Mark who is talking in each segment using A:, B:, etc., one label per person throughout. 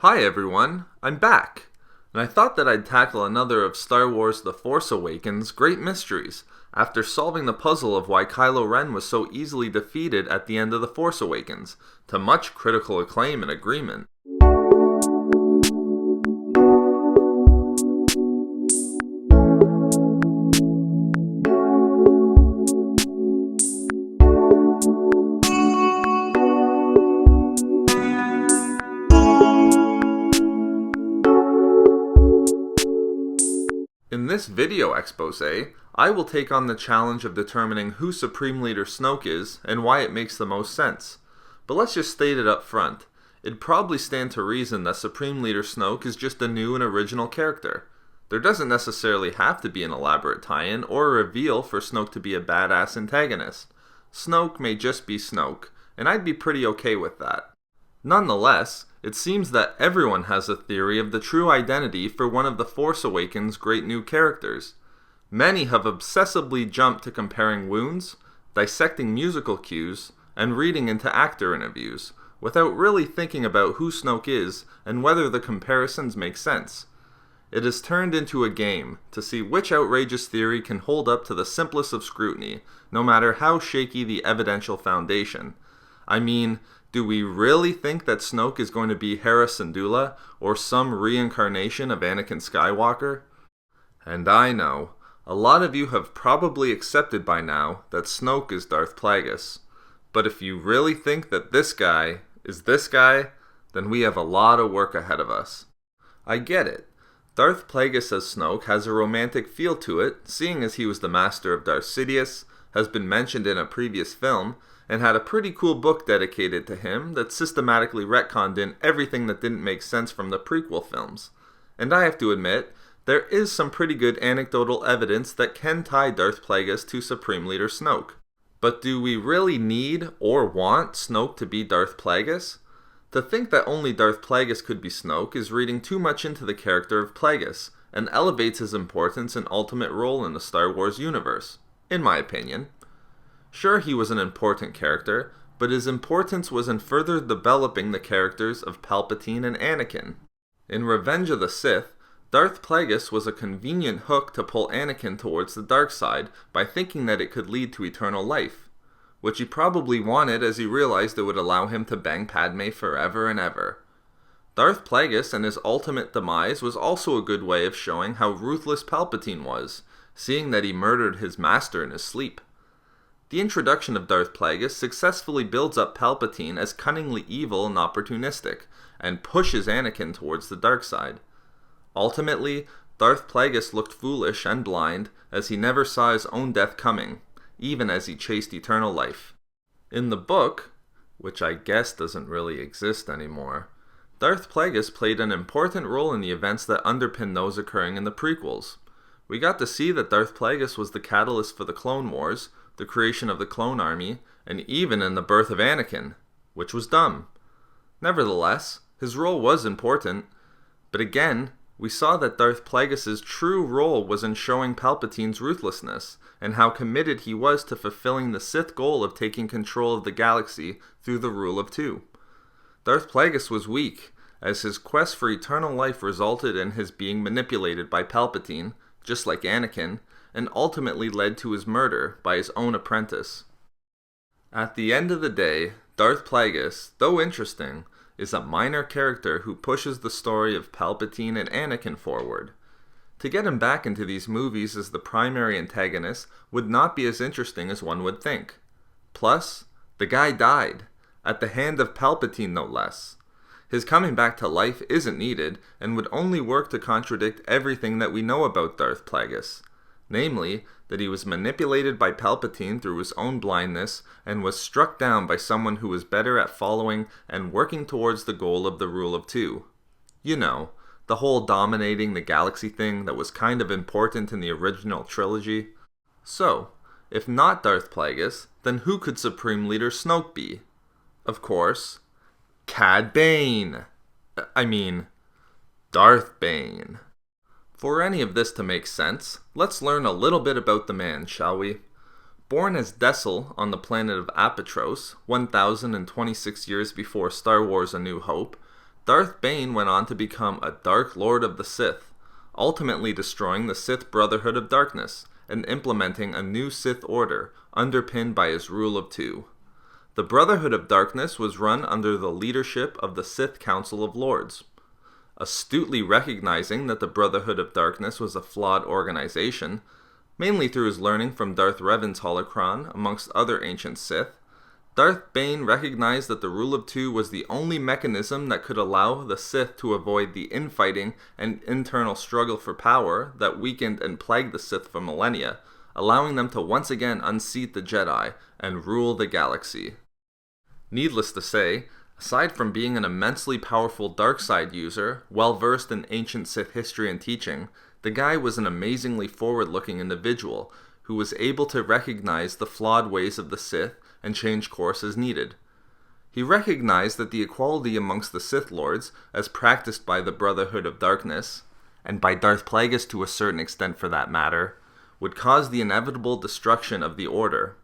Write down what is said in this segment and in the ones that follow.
A: Hi everyone, I'm back, and I thought that I'd tackle another of Star Wars The Force Awakens' great mysteries, after solving the puzzle of why Kylo Ren was so easily defeated at the end of The Force Awakens, to much critical acclaim and agreement. In this video expose, I will take on the challenge of determining who Supreme Leader Snoke is and why it makes the most sense. But let's just state it up front. It'd probably stand to reason that Supreme Leader Snoke is just a new and original character. There doesn't necessarily have to be an elaborate tie-in or a reveal for Snoke to be a badass antagonist. Snoke may just be Snoke, and I'd be pretty okay with that. Nonetheless, it seems that everyone has a theory of the true identity for one of The Force Awakens' great new characters. Many have obsessively jumped to comparing wounds, dissecting musical cues, and reading into actor interviews, without really thinking about who Snoke is and whether the comparisons make sense. It has turned into a game to see which outrageous theory can hold up to the simplest of scrutiny, no matter how shaky the evidential foundation. I mean, do we really think that Snoke is going to be Hera Syndulla, or some reincarnation of Anakin Skywalker? And I know, a lot of you have probably accepted by now that Snoke is Darth Plagueis. But if you really think that this guy is this guy, then we have a lot of work ahead of us. I get it. Darth Plagueis as Snoke has a romantic feel to it, seeing as he was the master of Darth Sidious, has been mentioned in a previous film, and had a pretty cool book dedicated to him that systematically retconned in everything that didn't make sense from the prequel films. And I have to admit, there is some pretty good anecdotal evidence that can tie Darth Plagueis to Supreme Leader Snoke. But do we really need or want Snoke to be Darth Plagueis? To think that only Darth Plagueis could be Snoke is reading too much into the character of Plagueis, and elevates his importance and ultimate role in the Star Wars universe, in my opinion. Sure, he was an important character, but his importance was in further developing the characters of Palpatine and Anakin. In Revenge of the Sith, Darth Plagueis was a convenient hook to pull Anakin towards the dark side by thinking that it could lead to eternal life, which he probably wanted as he realized it would allow him to bang Padme forever and ever. Darth Plagueis and his ultimate demise was also a good way of showing how ruthless Palpatine was, seeing that he murdered his master in his sleep. The introduction of Darth Plagueis successfully builds up Palpatine as cunningly evil and opportunistic, and pushes Anakin towards the dark side. Ultimately, Darth Plagueis looked foolish and blind, as he never saw his own death coming, even as he chased eternal life. In the book, which I guess doesn't really exist anymore, Darth Plagueis played an important role in the events that underpin those occurring in the prequels. We got to see that Darth Plagueis was the catalyst for the Clone Wars, the creation of the Clone Army, and even in the birth of Anakin, which was dumb. Nevertheless, his role was important, but again, we saw that Darth Plagueis' true role was in showing Palpatine's ruthlessness, and how committed he was to fulfilling the Sith goal of taking control of the galaxy through the rule of two. Darth Plagueis was weak, as his quest for eternal life resulted in his being manipulated by Palpatine, just like Anakin, and ultimately led to his murder by his own apprentice. At the end of the day, Darth Plagueis, though interesting, is a minor character who pushes the story of Palpatine and Anakin forward. To get him back into these movies as the primary antagonist would not be as interesting as one would think. Plus, the guy died, at the hand of Palpatine no less. His coming back to life isn't needed, and would only work to contradict everything that we know about Darth Plagueis. Namely, that he was manipulated by Palpatine through his own blindness, and was struck down by someone who was better at following and working towards the goal of the Rule of Two. You know, the whole dominating the galaxy thing that was kind of important in the original trilogy. So, if not Darth Plagueis, then who could Supreme Leader Snoke be? Of course, Cad Bane. Darth Bane. For any of this to make sense, let's learn a little bit about the man, shall we? Born as Dessel on the planet of Apatros, 1,026 years before Star Wars A New Hope, Darth Bane went on to become a Dark Lord of the Sith, ultimately destroying the Sith Brotherhood of Darkness and implementing a new Sith order underpinned by his rule of two. The Brotherhood of Darkness was run under the leadership of the Sith Council of Lords. Astutely recognizing that the Brotherhood of Darkness was a flawed organization, mainly through his learning from Darth Revan's holocron amongst other ancient Sith, Darth Bane recognized that the rule of two was the only mechanism that could allow the Sith to avoid the infighting and internal struggle for power that weakened and plagued the Sith for millennia, allowing them to once again unseat the Jedi and rule the galaxy. Needless to say, aside from being an immensely powerful dark side user, well-versed in ancient Sith history and teaching, the guy was an amazingly forward-looking individual who was able to recognize the flawed ways of the Sith and change course as needed. He recognized that the equality amongst the Sith Lords, as practiced by the Brotherhood of Darkness, and by Darth Plagueis to a certain extent for that matter, would cause the inevitable destruction of the Order.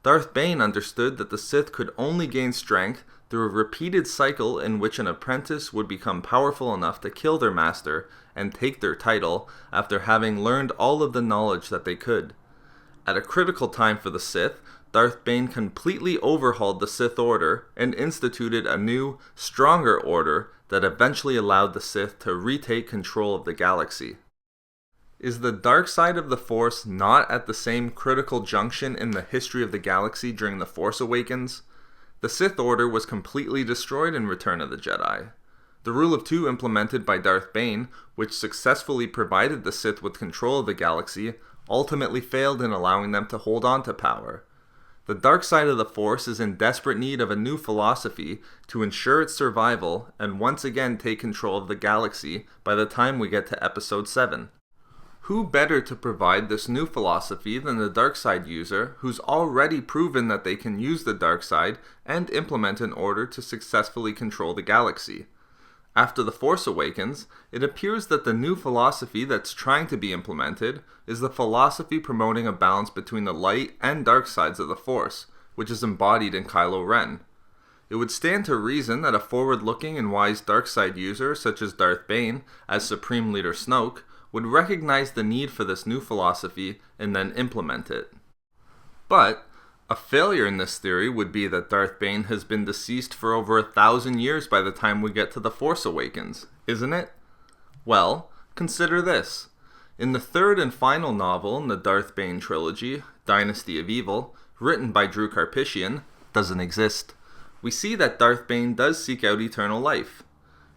A: Darth Bane understood that the Sith could only gain strength through a repeated cycle in which an apprentice would become powerful enough to kill their master and take their title after having learned all of the knowledge that they could. At a critical time for the Sith, Darth Bane completely overhauled the Sith Order and instituted a new, stronger order that eventually allowed the Sith to retake control of the galaxy. Is the dark side of the Force not at the same critical junction in the history of the galaxy during The Force Awakens? The Sith Order was completely destroyed in Return of the Jedi. The Rule of Two implemented by Darth Bane, which successfully provided the Sith with control of the galaxy, ultimately failed in allowing them to hold on to power. The dark side of the Force is in desperate need of a new philosophy to ensure its survival and once again take control of the galaxy by the time we get to Episode 7. Who better to provide this new philosophy than the dark side user who's already proven that they can use the dark side and implement an order to successfully control the galaxy? After The Force Awakens, it appears that the new philosophy that's trying to be implemented is the philosophy promoting a balance between the light and dark sides of the Force, which is embodied in Kylo Ren. It would stand to reason that a forward-looking and wise dark side user such as Darth Bane, as Supreme Leader Snoke, would recognize the need for this new philosophy and then implement it. But a failure in this theory would be that Darth Bane has been deceased for over 1,000 years by the time we get to The Force Awakens, isn't it? Well, consider this. In the third and final novel in the Darth Bane trilogy, Dynasty of Evil, written by Drew Karpyshyn, doesn't exist, we see that Darth Bane does seek out eternal life.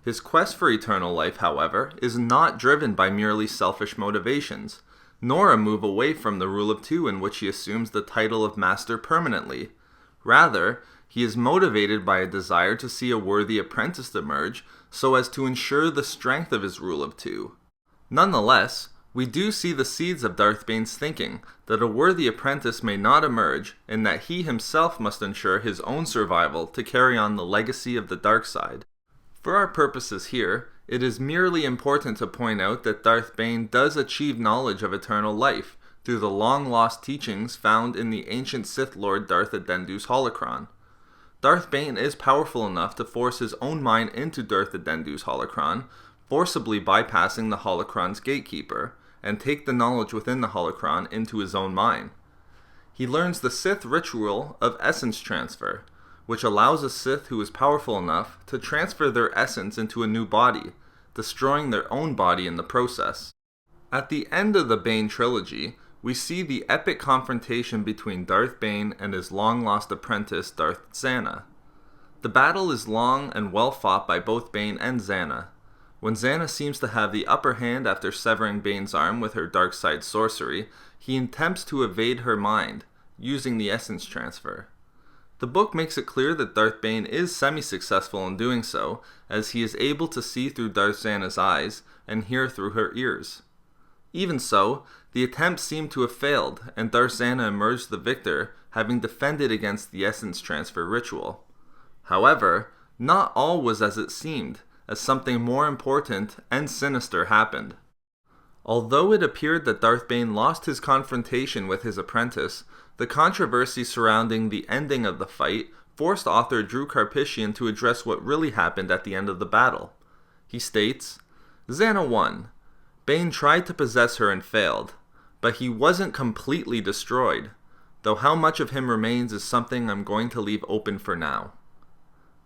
A: His quest for eternal life, however, is not driven by merely selfish motivations, nor a move away from the Rule of Two in which he assumes the title of Master permanently. Rather, he is motivated by a desire to see a worthy apprentice emerge so as to ensure the strength of his Rule of Two. Nonetheless, we do see the seeds of Darth Bane's thinking that a worthy apprentice may not emerge and that he himself must ensure his own survival to carry on the legacy of the dark side. For our purposes here, it is merely important to point out that Darth Bane does achieve knowledge of eternal life through the long-lost teachings found in the ancient Sith Lord Darth Adendu's holocron. Darth Bane is powerful enough to force his own mind into Darth Adendu's holocron, forcibly bypassing the holocron's gatekeeper, and take the knowledge within the holocron into his own mind. He learns the Sith ritual of essence transfer, which allows a Sith who is powerful enough to transfer their essence into a new body, destroying their own body in the process. At the end of the Bane trilogy, we see the epic confrontation between Darth Bane and his long-lost apprentice Darth Zana. The battle is long and well fought by both Bane and Zana. When Zana seems to have the upper hand after severing Bane's arm with her dark side sorcery, he attempts to evade her mind, using the essence transfer. The book makes it clear that Darth Bane is semi-successful in doing so, as he is able to see through Darth Zana's eyes and hear through her ears. Even so, the attempt seemed to have failed, and Darth Zana emerged the victor, having defended against the essence transfer ritual. However, not all was as it seemed, as something more important and sinister happened. Although it appeared that Darth Bane lost his confrontation with his apprentice, the controversy surrounding the ending of the fight forced author Drew Karpyshyn to address what really happened at the end of the battle. He states, Zannah won. Bane tried to possess her and failed, but he wasn't completely destroyed, though how much of him remains is something I'm going to leave open for now.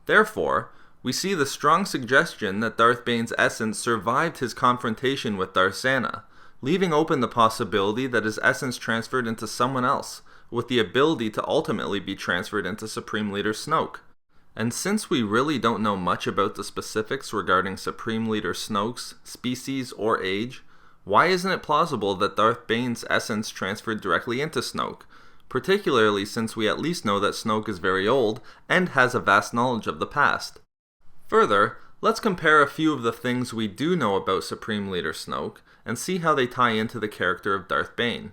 A: Therefore, we see the strong suggestion that Darth Bane's essence survived his confrontation with Darth Zannah, leaving open the possibility that his essence transferred into someone else, with the ability to ultimately be transferred into Supreme Leader Snoke. And since we really don't know much about the specifics regarding Supreme Leader Snoke's species or age, why isn't it plausible that Darth Bane's essence transferred directly into Snoke, particularly since we at least know that Snoke is very old and has a vast knowledge of the past? Further, let's compare a few of the things we do know about Supreme Leader Snoke and see how they tie into the character of Darth Bane.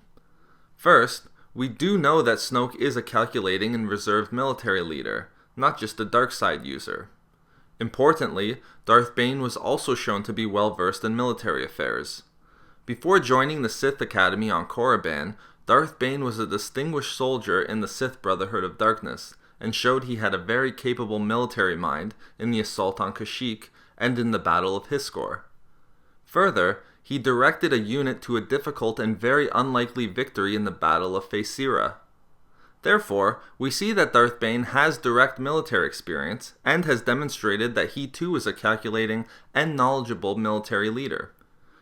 A: First, we do know that Snoke is a calculating and reserved military leader, not just a dark side user. Importantly, Darth Bane was also shown to be well versed in military affairs. Before joining the Sith Academy on Korriban, Darth Bane was a distinguished soldier in the Sith Brotherhood of Darkness, and showed he had a very capable military mind in the assault on Kashyyyk and in the Battle of Hiskor. Further, he directed a unit to a difficult and very unlikely victory in the Battle of Faesira. Therefore, we see that Darth Bane has direct military experience, and has demonstrated that he too is a calculating and knowledgeable military leader.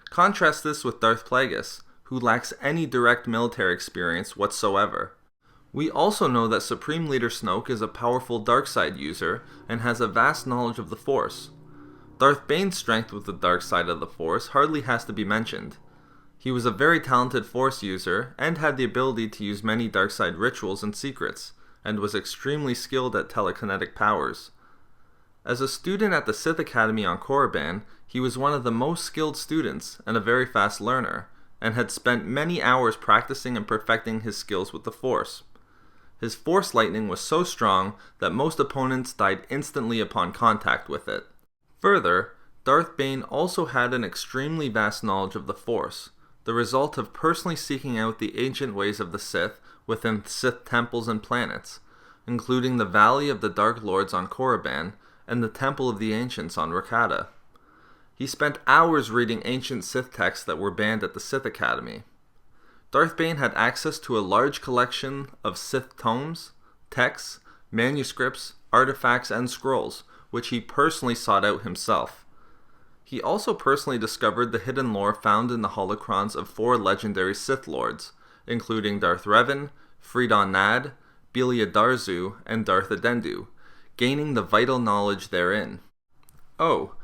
A: Contrast this with Darth Plagueis, who lacks any direct military experience whatsoever. We also know that Supreme Leader Snoke is a powerful dark side user, and has a vast knowledge of the Force. Darth Bane's strength with the dark side of the Force hardly has to be mentioned. He was a very talented Force user, and had the ability to use many dark side rituals and secrets, and was extremely skilled at telekinetic powers. As a student at the Sith Academy on Korriban, he was one of the most skilled students, and a very fast learner, and had spent many hours practicing and perfecting his skills with the Force. His Force lightning was so strong that most opponents died instantly upon contact with it. Further, Darth Bane also had an extremely vast knowledge of the Force, the result of personally seeking out the ancient ways of the Sith within Sith temples and planets, including the Valley of the Dark Lords on Korriban and the Temple of the Ancients on Rakata. He spent hours reading ancient Sith texts that were banned at the Sith Academy. Darth Bane had access to a large collection of Sith tomes, texts, manuscripts, artifacts, and scrolls, which he personally sought out himself. He also personally discovered the hidden lore found in the holocrons of 4 legendary Sith Lords, including Darth Revan, Freedon Nad, Belia Darzu, and Darth Adendu, gaining the vital knowledge therein. Oh,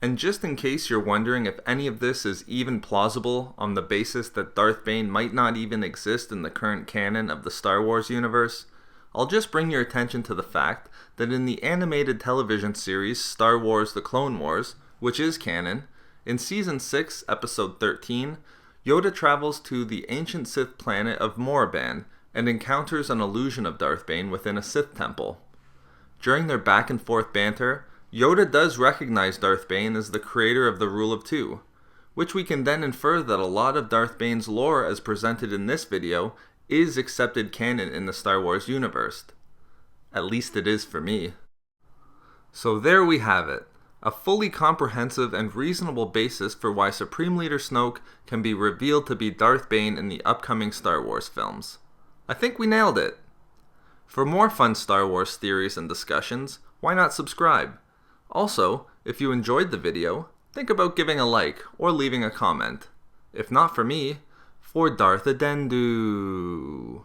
A: and just in case you're wondering if any of this is even plausible on the basis that Darth Bane might not even exist in the current canon of the Star Wars universe, I'll just bring your attention to the fact that in the animated television series Star Wars The Clone Wars, which is canon, in Season 6, Episode 13, Yoda travels to the ancient Sith planet of Moraban and encounters an illusion of Darth Bane within a Sith temple. During their back and forth banter, Yoda does recognize Darth Bane as the creator of the Rule of Two, which we can then infer that a lot of Darth Bane's lore as presented in this video is accepted canon in the Star Wars universe. At least it is for me. So there we have it. A fully comprehensive and reasonable basis for why Supreme Leader Snoke can be revealed to be Darth Bane in the upcoming Star Wars films. I think we nailed it. For more fun Star Wars theories and discussions, why not subscribe? Also, if you enjoyed the video, think about giving a like or leaving a comment. If not for me, for Darth Adendu.